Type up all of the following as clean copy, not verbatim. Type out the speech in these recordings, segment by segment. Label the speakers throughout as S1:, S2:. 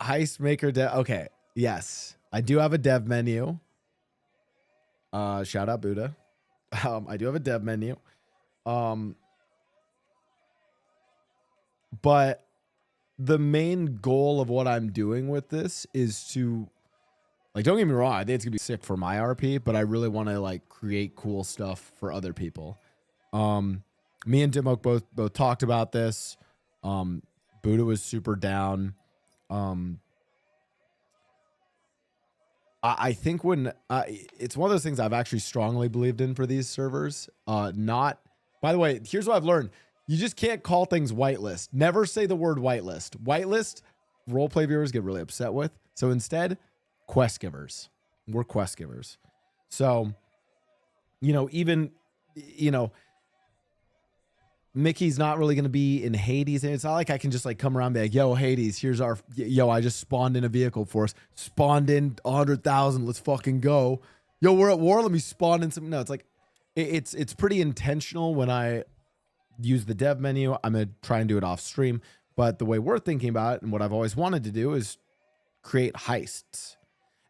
S1: Heist maker dev. Okay. Yes. I do have a dev menu. Shout out Buddha. I do have a dev menu. But the main goal of what I'm doing with this is to, like, don't get me wrong, I think it's gonna be sick for my RP, but I really want to like create cool stuff for other people. Me and Dimok both talked about this. Buddha was super down. I think when it's one of those things I've actually strongly believed in for these servers. Not, by the way, here's what I've learned. You just can't call things whitelist. Never say the word whitelist. Whitelist, roleplay viewers get really upset with. So instead, quest givers. We're quest givers. So, even, Mickey's not really going to be in Hades. And it's not like I can just like come around and be like, yo, Hades, here's our, I just spawned in a vehicle for us. Spawned in 100,000. Let's fucking go. Yo, we're at war. Let me spawn in some. No, it's like, it's pretty intentional when I use the dev menu. I'm going to try and do it off stream. But the way we're thinking about it and what I've always wanted to do is create heists.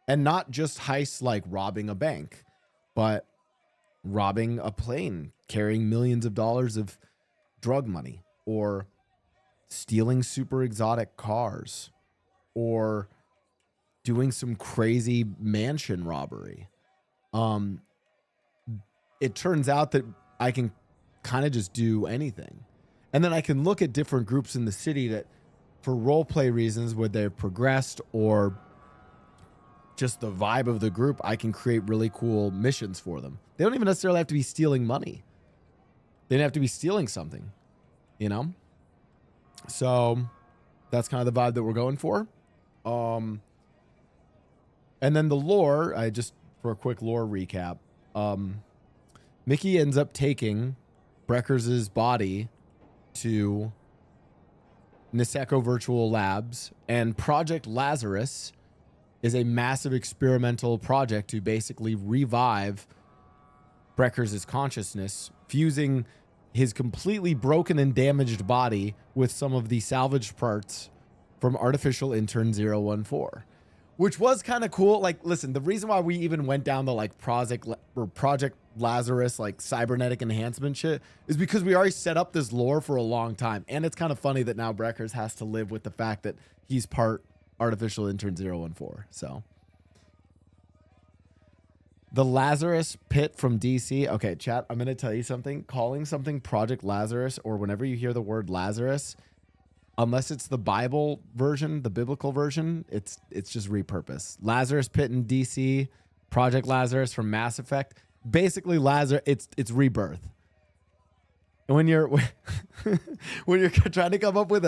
S1: And not just heists like robbing a bank, but robbing a plane, carrying millions of dollars of drug money, or stealing super exotic cars, or doing some crazy mansion robbery. It turns out that I can kind of just do anything. And then I can look at different groups in the city that for role play reasons, where they've progressed or just the vibe of the group, I can create really cool missions for them. They don't even necessarily have to be stealing money. They didn't have to be stealing something, So that's kind of the vibe that we're going for. And then the lore, for a quick lore recap, Mickey ends up taking Brecker's body to Niseko Virtual Labs, and Project Lazarus is a massive experimental project to basically revive Brecker's consciousness, fusing his completely broken and damaged body with some of the salvaged parts from Artificial Intern 014, which was kind of cool. Like, listen, the reason why we even went down the like Project Lazarus, like cybernetic enhancement shit, is because we already set up this lore for a long time. And it's kind of funny that now Brecker's has to live with the fact that he's part Artificial Intern 014. So the Lazarus pit from DC. Okay, chat, I'm going to tell you something. Calling something Project Lazarus, or whenever you hear the word Lazarus, unless it's the Bible version, the biblical version, it's just repurposed. Lazarus pit in DC, Project Lazarus from Mass Effect. Basically, Lazarus, it's rebirth. And when you're when you're trying to come up with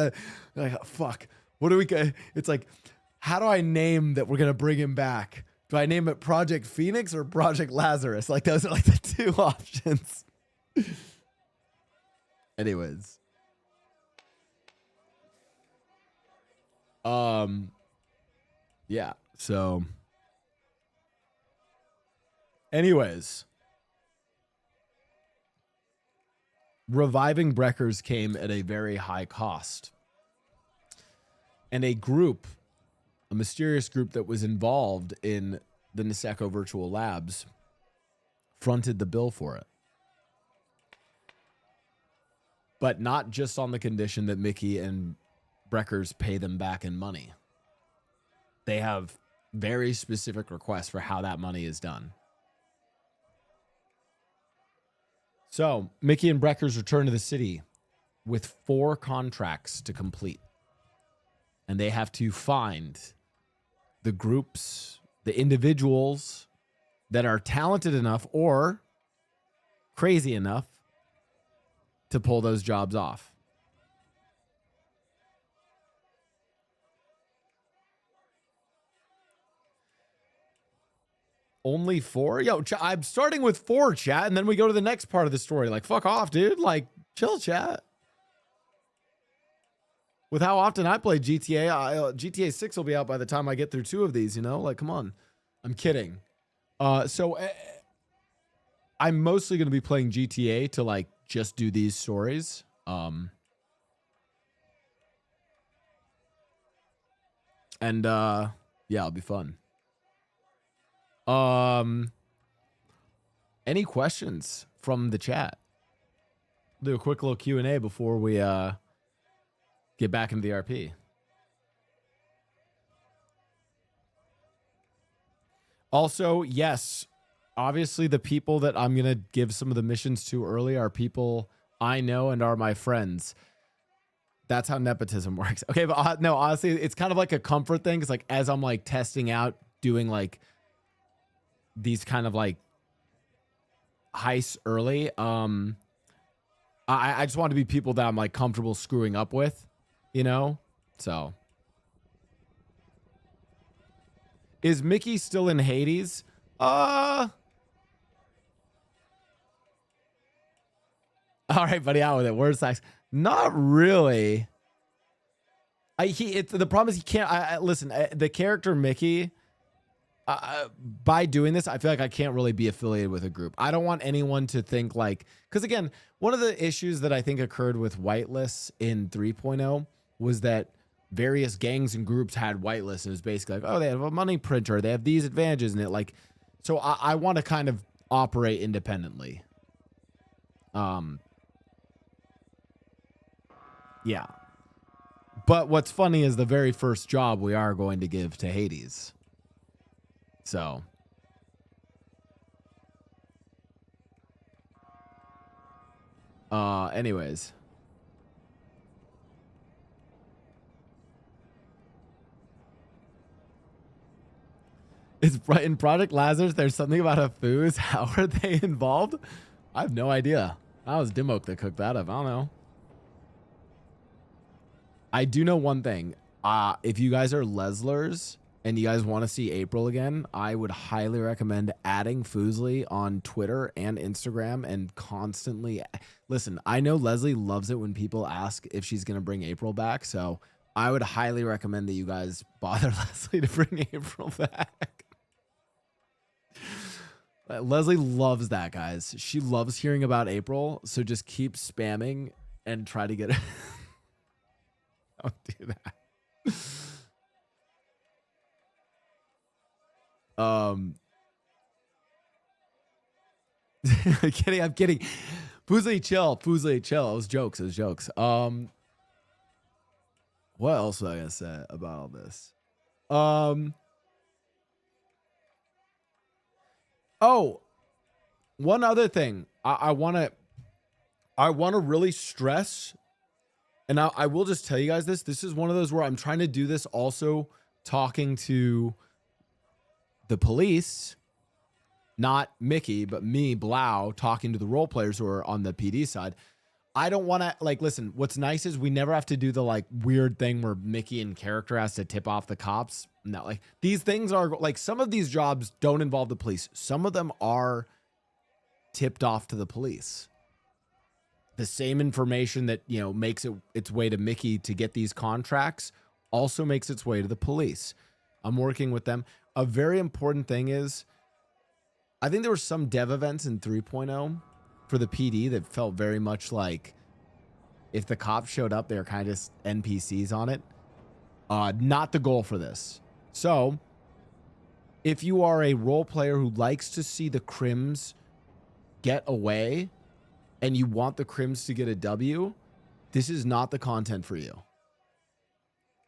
S1: fuck, what do we? It's like, how do I name that we're gonna bring him back? Do I name it Project Phoenix or Project Lazarus? Like, those are like the two options. Anyways. Yeah, so. Anyways. Reviving Brecker's came at a very high cost. And a mysterious group that was involved in the Niseko Virtual Labs fronted the bill for it. But not just on the condition that Mickey and Brecker's pay them back in money. They have very specific requests for how that money is done. So Mickey and Brecker's return to the city with 4 contracts to complete. And they have to find the groups, the individuals that are talented enough or crazy enough to pull those jobs off. Only 4? Yo, I'm starting with 4, chat, and then we go to the next part of the story. Like, fuck off, dude. Like, chill, chat. With how often I play GTA, GTA 6 will be out by the time I get through 2 of these, Like, come on. I'm kidding. So I'm mostly going to be playing GTA to, like, just do these stories. And yeah, it'll be fun. Any questions from the chat? Do a quick little Q&A before we get back into the RP. Also, yes, obviously the people that I'm going to give some of the missions to early are people I know and are my friends. That's how nepotism works. Okay, but no, honestly, it's kind of like a comfort thing. It's like as I'm like testing out, doing like these kind of like heists early, I just want to be people that I'm like comfortable screwing up with, you know? So. Is Mickey still in Hades? All right, buddy, out with it. Word sex. Not really. The problem is he can't. Listen, the character Mickey, by doing this, I feel like I can't really be affiliated with a group. I don't want anyone to think like, because again, one of the issues that I think occurred with whitelists in 3.0 was that various gangs and groups had whitelists. And it was basically like, oh, they have a money printer, they have these advantages, and it like, so I want to kind of operate independently. Yeah. But what's funny is the very first job we are going to give to Hades. So. Anyways. Is in Project Lazarus, there's something about a foos. How are they involved? I have no idea. That was Dimmoke that cooked that up. I don't know. I do know one thing. If you guys are Leslers and you guys want to see April again, I would highly recommend adding Foozly on Twitter and Instagram and constantly listen. I know Leslie loves it when people ask if she's going to bring April back. So I would highly recommend that you guys bother Leslie to bring April back. Leslie loves that, guys. She loves hearing about April. So just keep spamming and try to get it. Don't do that. I'm kidding. Foozly, chill. It was jokes. What else was I gonna say about all this? Oh, one other thing. I wanna really stress, and I will just tell you guys this. This is one of those where I'm trying to do this also talking to the police, not Mickey, but me, Blau, talking to the role players who are on the PD side. I don't want to, like, listen, what's nice is we never have to do the, like, weird thing where Mickey in character has to tip off the cops. No, like, these things are, like, some of these jobs don't involve the police. Some of them are tipped off to the police. The same information that, you know, makes its way to Mickey to get these contracts also makes its way to the police. I'm working with them. A very important thing is, I think there were some dev events in 3.0 for the PD that felt very much like if the cops showed up, they were kind of just NPCs on it. Not the goal for this. So if you are a role player who likes to see the crims get away and you want the crims to get a W, this is not the content for you.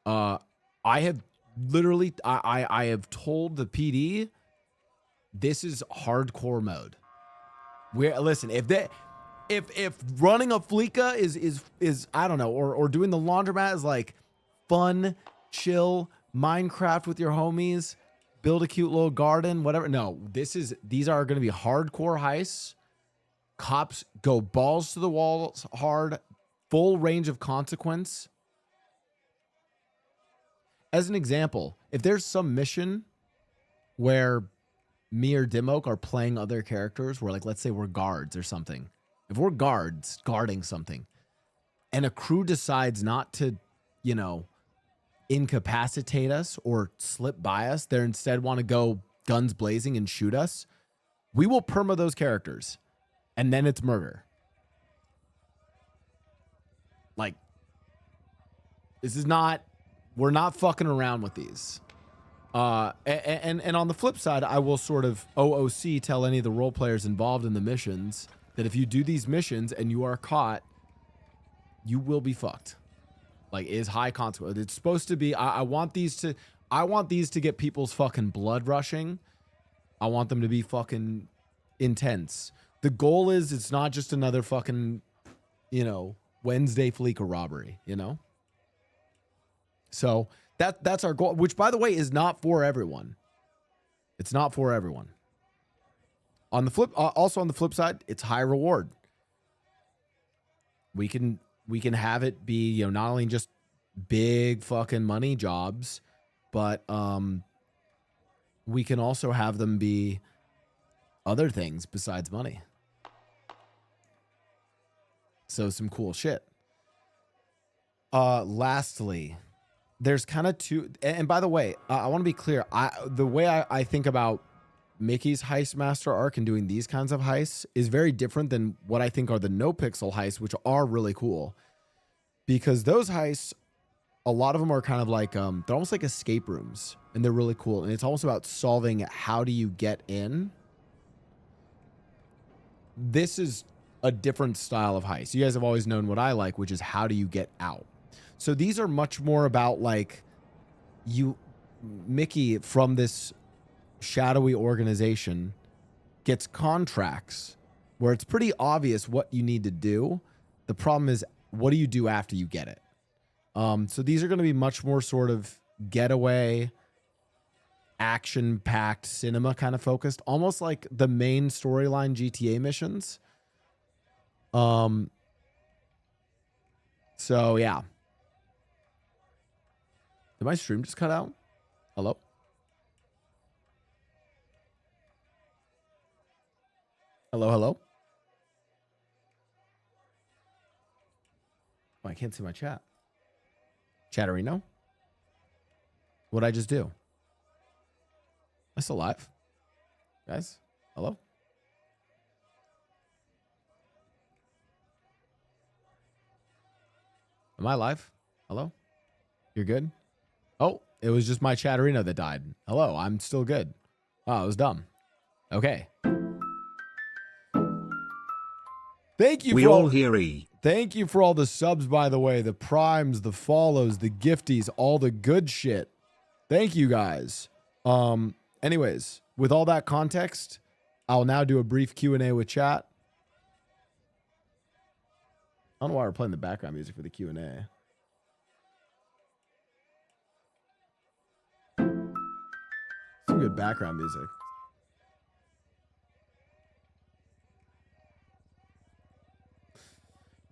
S1: I have literally, I have told the PD, this is hardcore mode. Where, listen, if running a Fleeka is I don't know, or doing the laundromat is like fun, chill, Minecraft with your homies, build a cute little garden, whatever. No, these are going to be hardcore heists. Cops go balls to the walls hard, full range of consequence. As an example, if there's some mission where me or Dimmoke are playing other characters, where, like, let's say we're guards or something. If we're guards guarding something and a crew decides not to, you know, incapacitate us or slip by us, they instead want to go guns blazing and shoot us, we will perma those characters. And then it's murder. Like, this is not We're not fucking around with these. And on the flip side, I will sort of OOC tell any of the role players involved in the missions that if you do these missions and you are caught, you will be fucked. Like, is high consequence. It's supposed to be. I want these to get people's fucking blood rushing. I want them to be fucking intense. The goal is it's not just another fucking, you know, Wednesday Fleeca robbery, you know? So that's our goal, which by the way is not for everyone. It's not for everyone. On the flip, also on the flip side, it's high reward. We can have it be, you know, not only just big fucking money jobs, but we can also have them be other things besides money. So some cool shit. Lastly, there's kind of two, and by the way, I want to be clear. The way I think about Mickey's Heist Master arc and doing these kinds of heists is very different than what I think are the NoPixel heists, which are really cool. Because those heists, a lot of them are kind of like, they're almost like escape rooms, and they're really cool. And it's almost about solving how do you get in. This is a different style of heist. You guys have always known what I like, which is how do you get out. So these are much more about like Mickey from this shadowy organization gets contracts where it's pretty obvious what you need to do. The problem is, what do you do after you get it? So these are going to be much more sort of getaway, action-packed, cinema kind of focused, almost like the main storyline GTA missions. So yeah. Did my stream just cut out? Hello? Hello, hello? Oh, I can't see my chat. Chatterino? What'd I just do? Am I still live? Guys? Hello? Am I live? Hello? You're good? Oh, it was just my Chatterino that died. Hello, I'm still good. Oh, it was dumb. Okay. Thank you.
S2: We all hear E.
S1: Thank you for all the subs, by the way. The primes, the follows, the gifties, all the good shit. Thank you guys. Anyways, with all that context, I'll now do a brief Q&A with chat. I don't know why we're playing the background music for the Q&A. Some good background music.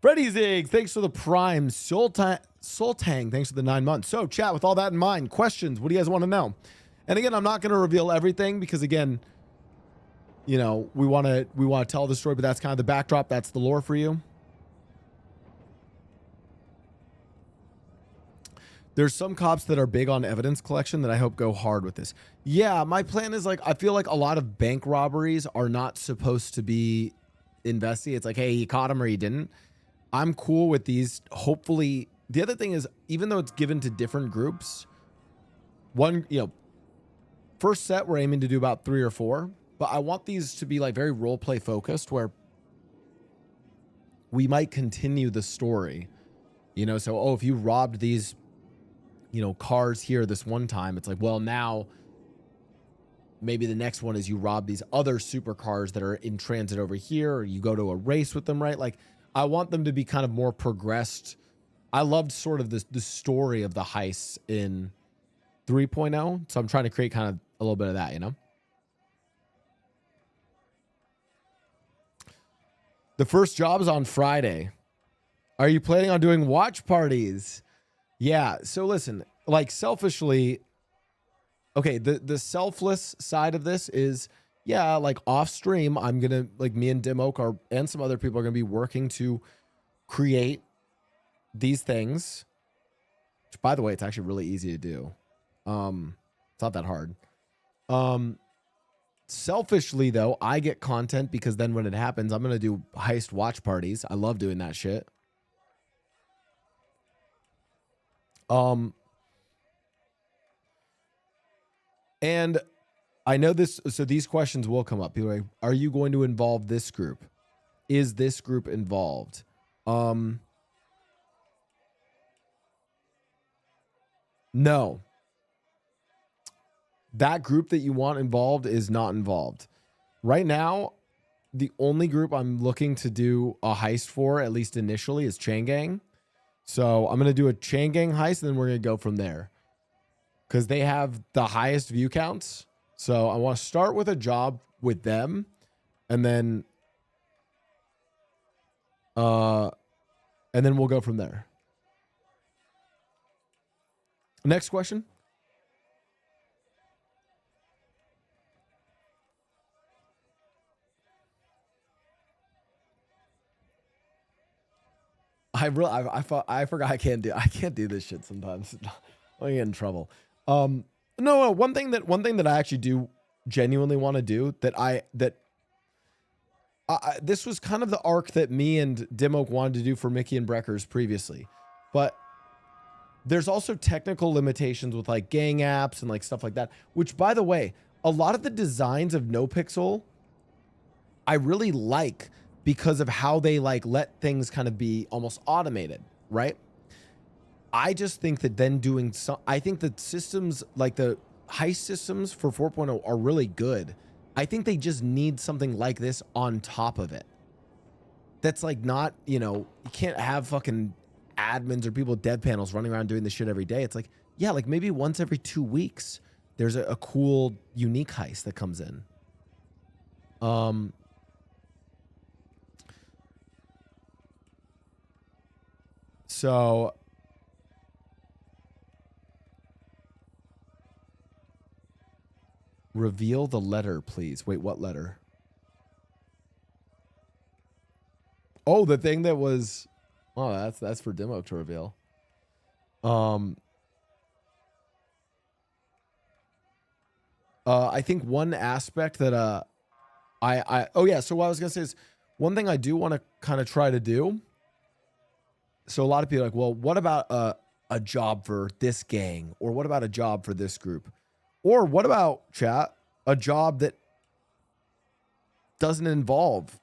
S1: Freddy Zig, thanks for the prime. Sultang, thanks for the 9 months. So, chat, with all that in mind, questions, what do you guys want to know? And again, I'm not going to reveal everything because, again, you know, we want to tell the story, but that's kind of the backdrop. That's the lore for you. There's some cops that are big on evidence collection that I hope go hard with this. Yeah, my plan is like, I feel like a lot of bank robberies are not supposed to be investigated. It's like, hey, he caught him or he didn't. I'm cool with these. Hopefully, the other thing is, even though it's given to different groups, one, you know, first set we're aiming to do about 3 or 4, but I want these to be like very role play focused where we might continue the story, you know? So, oh, if you robbed these, you know, cars here this one time, it's like, well, now maybe the next one is you rob these other supercars that are in transit over here, or you go to a race with them, right? Like, I want them to be kind of more progressed. I loved sort of the story of the heists in 3.0, so I'm trying to create kind of a little bit of that, you know? The first job is on Friday. Are you planning on doing watch parties? Yeah, so listen, like selfishly, okay, the selfless side of this is, yeah, like off stream, I'm going to, like me and Dim Oak are, and some other people are going to be working to create these things, which by the way, it's actually really easy to do. It's not that hard. Selfishly though, I get content because then when it happens, I'm going to do heist watch parties. I love doing that shit. And I know this, so these questions will come up. People are like, are you going to involve this group? Is this group involved? No. That group that you want involved is not involved. Right now, the only group I'm looking to do a heist for, at least initially, is Chain Gang. So I'm going to do a Chain Gang heist, and then we're going to go from there. Because they have the highest view counts. So I want to start with a job with them, and then we'll go from there. Next question. I forgot I can't do this shit sometimes. I get in trouble. No, one thing that I actually do genuinely want to do this was kind of the arc that me and Dimoke wanted to do for Mickey and Breckers previously, but there's also technical limitations with like gang apps and like stuff like that, which, by the way, a lot of the designs of NoPixel I really like because of how they like let things kind of be almost automated, right? I just think that then doing some, I think that systems like the heist systems for 4.0 are really good. I think they just need something like this on top of it. That's like not, you know, you can't have fucking admins or people with dev panels running around doing this shit every day. It's like, yeah, like maybe once every 2 weeks, there's a cool, unique heist that comes in. So reveal the letter, please. Wait, what letter? Oh, the thing that was, oh, that's for Dimoke to reveal. I think one aspect that oh yeah, so what I was gonna say is one thing I do want to kind of try to do. So a lot of people are like, well, what about a job for this gang, or what about a job for this group, or what about, chat, a job that doesn't involve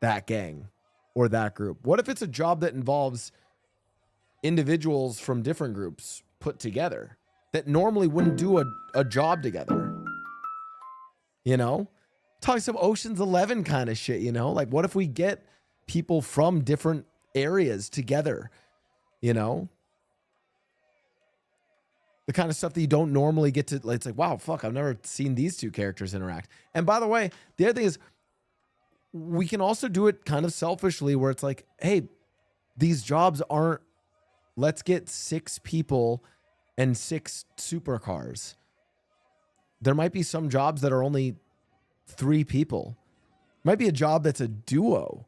S1: that gang or that group? What if it's a job that involves individuals from different groups put together that normally wouldn't do a job together? You know, talk some Ocean's 11 kind of shit, you know? Like, what if we get people from different areas together, you know? The kind of stuff that you don't normally get to, like, it's like, wow, fuck, I've never seen these two characters interact. And by the way, the other thing is we can also do it kind of selfishly where it's like, hey, these jobs aren't, let's get 6 people and 6 supercars. There might be some jobs that are only 3 people. Might be a job that's a duo.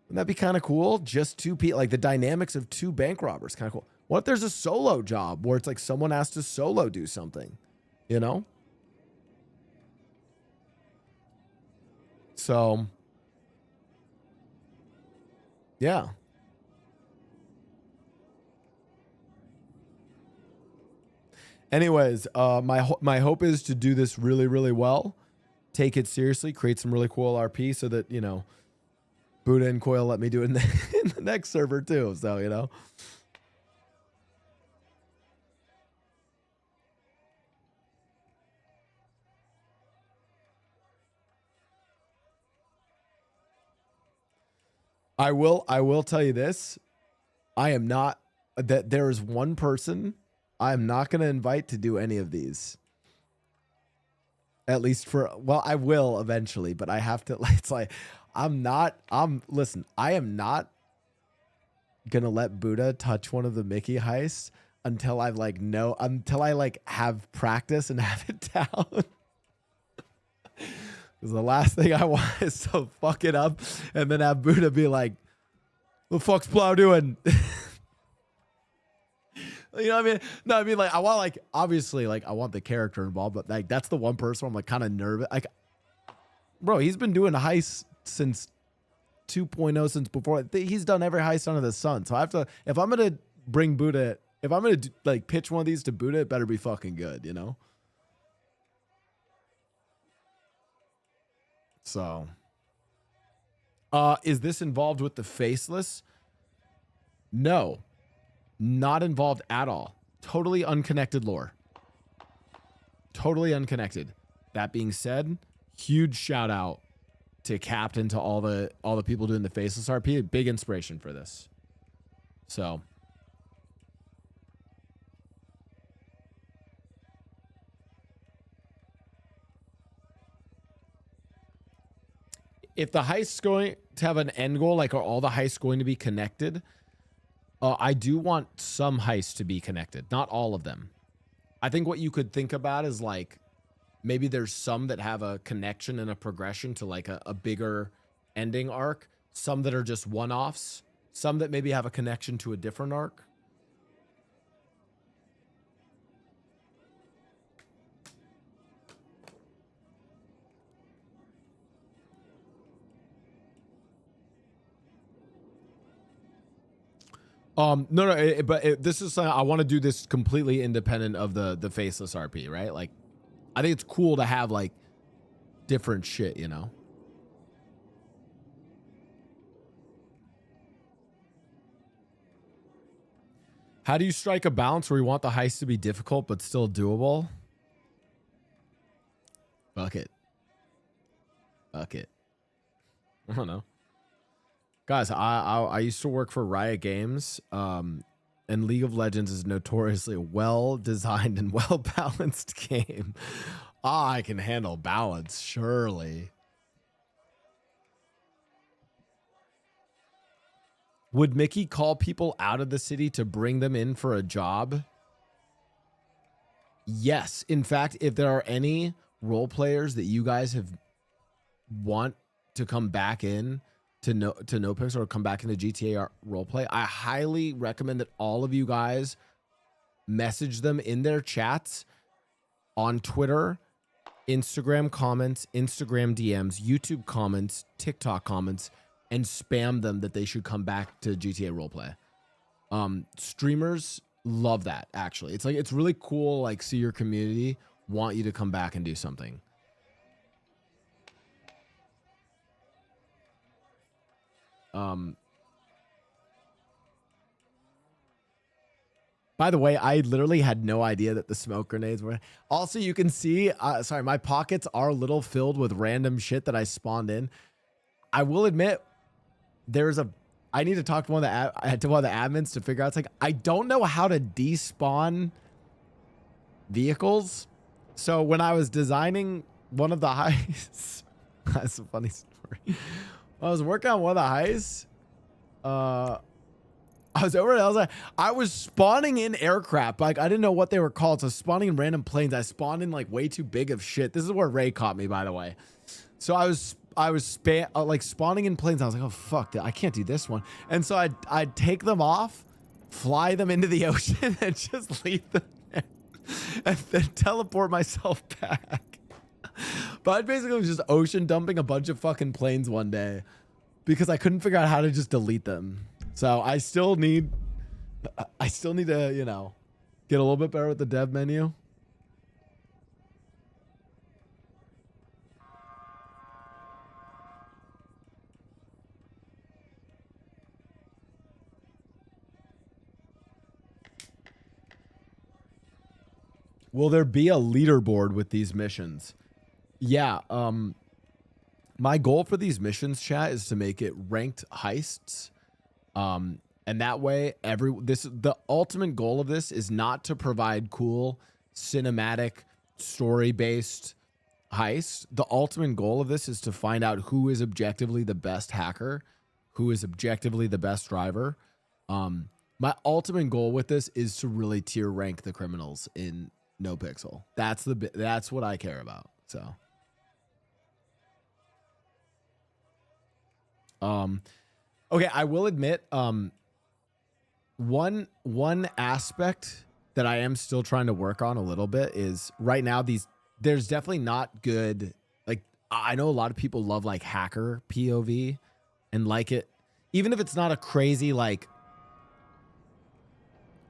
S1: Wouldn't that be kind of cool? Just 2 people, like the dynamics of 2 bank robbers, kind of cool. What if there's a solo job where it's like someone has to solo do something, you know? So, yeah. Anyways, my hope is to do this really, really well. Take it seriously, create some really cool RP so that, you know, Buddha and Coil let me do it in the next server too. So, you know. I will tell you this. I am not, that there is one person I am not going to invite to do any of these. At least for, well, I will eventually, but I have to, it's like, listen, I am not going to let Buddha touch one of the Mickey heists until I have practice and have it down. Because the last thing I want is to fuck it up and then have Buddha be like, "What the fuck's Blau doing?" You know what I mean? No, I mean, like, I want, like, obviously, like, I want the character involved, but like, that's the one person where I'm like kind of nervous. Like, bro, he's been doing heists since 2.0, since before. He's done every heist under the sun. So I have to, if I'm going to bring Buddha, if I'm going to like pitch one of these to Buddha, it better be fucking good, you know? So, is this involved with the faceless? No, not involved at all. Totally unconnected lore. Totally unconnected. That being said, huge shout out to Captain, to all the people doing the faceless RP. A big inspiration for this. So, if the heist's going to have an end goal, like are all the heists going to be connected? I do want some heists to be connected, not all of them. I think what you could think about is like, maybe there's some that have a connection and a progression to like a bigger ending arc. Some that are just one-offs. Some that maybe have a connection to a different arc. No, but this is I want to do this completely independent of the faceless RP, right? Like, I think it's cool to have like different shit, you know. How do you strike a balance where you want the heist to be difficult but still doable? Fuck it. Fuck it. I don't know. Guys, I used to work for Riot Games, and League of Legends is notoriously a well-designed and well-balanced game. I can handle balance, surely. Would Mickey call people out of the city to bring them in for a job? Yes. In fact, if there are any role players that you guys have want to come back in to NoPixel or come back into GTA roleplay, I highly recommend that all of you guys message them in their chats on Twitter, Instagram comments, Instagram DMs, YouTube comments, TikTok comments, and spam them that they should come back to GTA roleplay. Streamers love that, actually. It's like, it's really cool, like, see your community want you to come back and do something. By the way, I literally had no idea that the smoke grenades were. Also, you can see, sorry, my pockets are a little filled with random shit that I spawned in. I will admit, I need to talk to one of the admins to figure out. It's like, I don't know how to despawn vehicles. So when I was designing one of the heists, that's a funny story. I was working on one of the heists. I was over there. I was spawning in aircraft. Like, I didn't know what they were called. So spawning in random planes. I spawned in like way too big of shit. This is where Ray caught me, by the way. So I was like spawning in planes. I was like, oh fuck, I can't do this one. And so I'd take them off, fly them into the ocean, and just leave them there, and then teleport myself back. But I basically was just ocean dumping a bunch of fucking planes one day because I couldn't figure out how to just delete them. So I still need to, you know, get a little bit better with the dev menu. Will there be a leaderboard with these missions? Yeah. My goal for these missions, chat, is to make it ranked heists. And that way, the ultimate goal of this is not to provide cool cinematic story-based heists. The ultimate goal of this is to find out who is objectively the best hacker, who is objectively the best driver. My ultimate goal with this is to really tier rank the criminals in NoPixel. That's what I care about. So, okay, I will admit, one aspect that I am still trying to work on a little bit is right now there's definitely not good, like, I know a lot of people love like hacker POV and like it, even if it's not a crazy like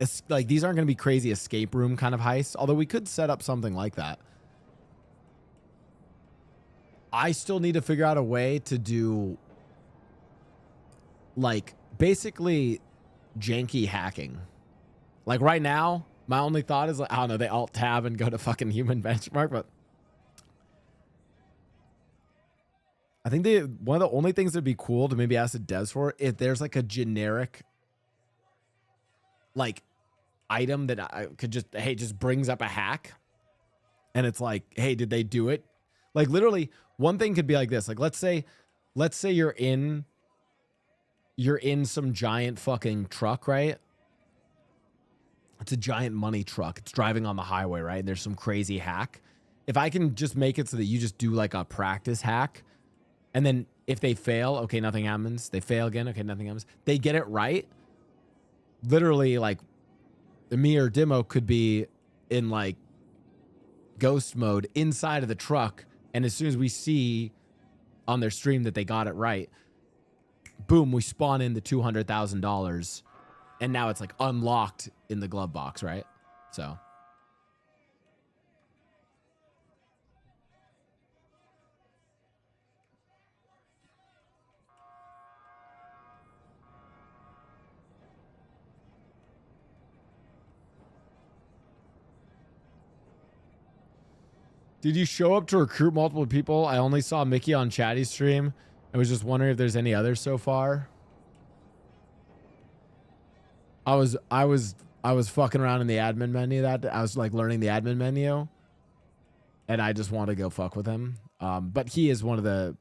S1: it's like these aren't going to be crazy escape room kind of heists, although we could set up something like that. I still need to figure out a way to do like basically janky hacking. Like right now, my only thought is like, I don't know, they alt tab and go to fucking human benchmark, but I think one of the only things that'd be cool to maybe ask the devs for, if there's like a generic like item that I could just, hey, just brings up a hack. And it's like, hey, did they do it? Like literally one thing could be like this. Like, let's say you're in some giant fucking truck, right? It's a giant money truck. It's driving on the highway, right? And there's some crazy hack. If I can just make it so that you just do like a practice hack, and then if they fail, okay, nothing happens. They fail again, okay, nothing happens. They get it right. Literally, like, me or Demo could be in like ghost mode inside of the truck, and as soon as we see on their stream that they got it right, boom, we spawn in the $200,000, and now it's like unlocked in the glove box, right? So did you show up to recruit multiple people? I only saw Mickey on Chatty's stream. I was just wondering if there's any others so far. I was fucking around in the admin menu that I was like learning the admin menu, and I just want to go fuck with him. But he is one of the,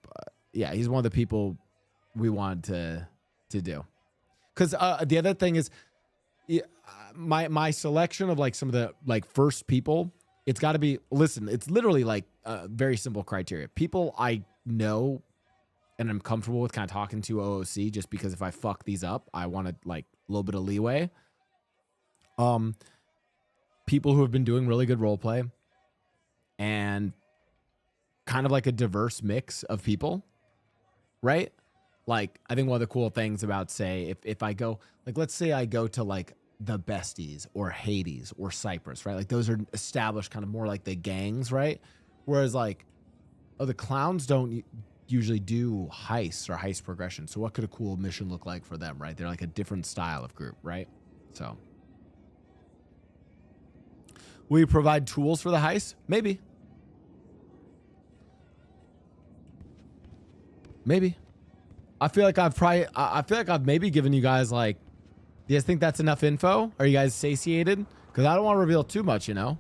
S1: he's one of the people we wanted to do. Because the other thing is, my selection of like some of the like first people, it's got to be, listen, it's literally like very simple criteria. People I know and I'm comfortable with kind of talking to OOC, just because if I fuck these up, I want to like a little bit of leeway. People who have been doing really good role play, and kind of like a diverse mix of people, right? Like, I think one of the cool things about, say, if I go, like, let's say I go to like the Besties or Hades or Cyprus, right? Like those are established kind of more like the gangs, right? Whereas like, oh, the clowns don't usually do heists or heist progression. So what could a cool mission look like for them, right? They're like a different style of group, right? So will you provide tools for the heist? Maybe. Maybe. I feel like I've maybe given you guys like, do you guys think that's enough info? Are you guys satiated? Because I don't want to reveal too much, you know?